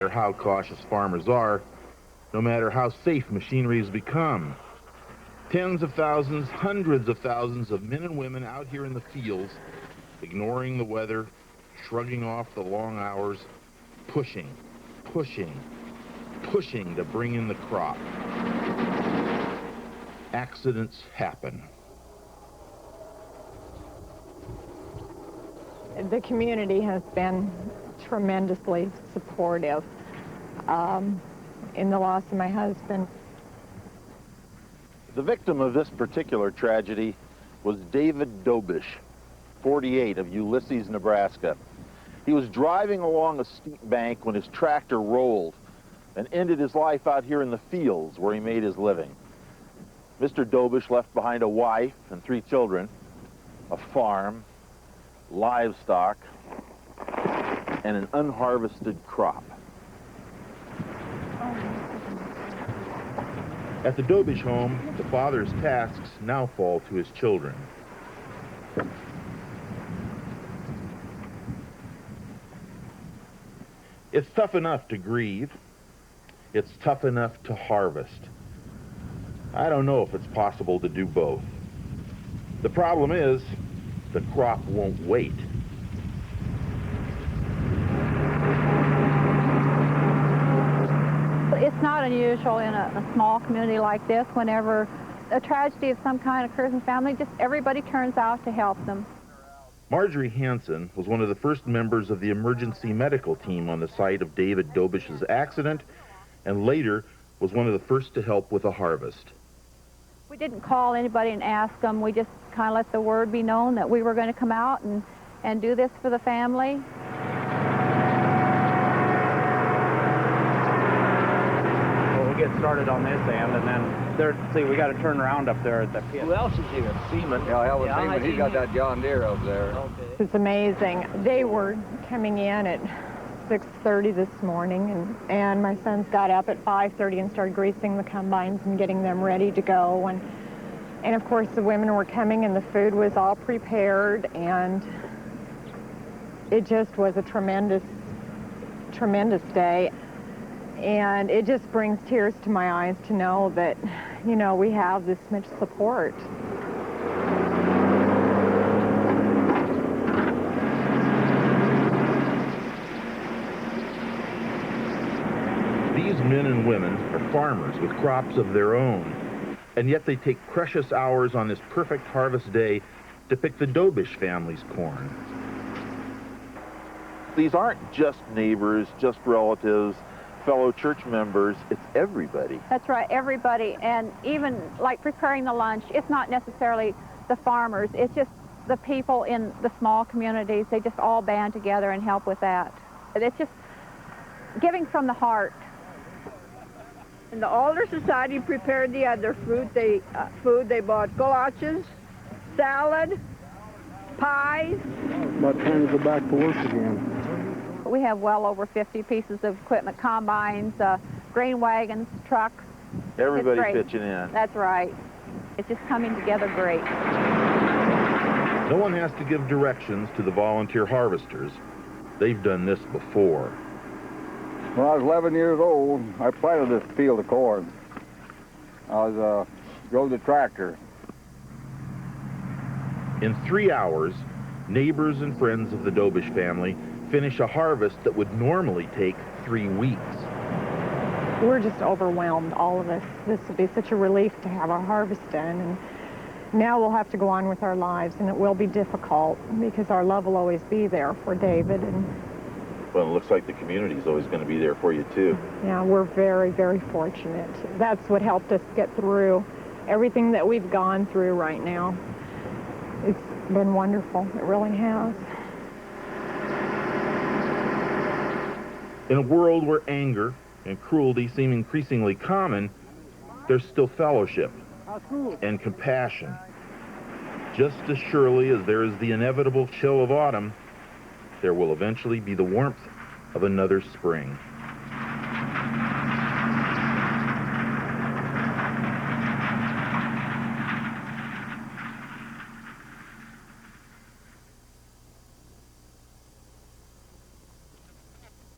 matter how cautious farmers are, no matter how safe machinery has become. Tens of thousands, hundreds of thousands of men and women out here in the fields, ignoring the weather, shrugging off the long hours, pushing to bring in the crop. Accidents happen. The community has been tremendously supportive in the loss of my husband. The victim of this particular tragedy was David Dobish, 48, of Ulysses, Nebraska. He was driving along a steep bank when his tractor rolled and ended his life out here in the fields where he made his living. Mr. Dobish left behind a wife and 3 children, a farm, livestock, and an unharvested crop. At the Dobish home, the father's tasks now fall to his children. It's tough enough to grieve. It's tough enough to harvest. I don't know if it's possible to do both. The problem is, the crop won't wait. It's not unusual in a small community like this. Whenever a tragedy of some kind occurs in the family, just everybody turns out to help them. Marjorie Hansen was one of the first members of the emergency medical team on the site of David Dobish's accident, and later was one of the first to help with a harvest. We didn't call anybody and ask them. We just kind of let the word be known that we were going to come out and do this for the family. Get started on this end, and then we got to turn around up there at the pit. Who else is here? Seaman. Yeah, Seaman. He got that John Deere up there. Okay. It's amazing. They were coming in at 6:30 this morning, and my sons got up at 5:30 and started greasing the combines and getting them ready to go. And of course, the women were coming, and the food was all prepared, and it just was a tremendous, tremendous day. And it just brings tears to my eyes to know that, you know, we have this much support. These men and women are farmers with crops of their own, and yet they take precious hours on this perfect harvest day to pick the Dobish family's corn. These aren't just neighbors, just relatives, fellow church members, it's everybody. That's right, everybody. And even like preparing the lunch, it's not necessarily the farmers, it's just the people in the small communities. They just all band together and help with that. It's just giving from the heart. And the Alder Society prepared the other food. They bought gulaches, salad, pies. About time to go back to work again. We have well over 50 pieces of equipment, combines, grain wagons, trucks. Everybody pitching in. That's right. It's just coming together great. No one has to give directions to the volunteer harvesters. They've done this before. When I was 11 years old, I planted this field of corn. I drove the tractor. In 3 hours, neighbors and friends of the Dobish family finish a harvest that would normally take 3 weeks. We're just overwhelmed, all of us. This will be such a relief to have our harvest done. And now we'll have to go on with our lives, and it will be difficult because our love will always be there for David. And Well, it looks like the community is always going to be there for you, too. yeah, we're very, very fortunate. That's what helped us get through everything that we've gone through right now. It's been wonderful. It really has. In a world where anger and cruelty seem increasingly common, there's still fellowship and compassion. Just as surely as there is the inevitable chill of autumn, there will eventually be the warmth of another spring.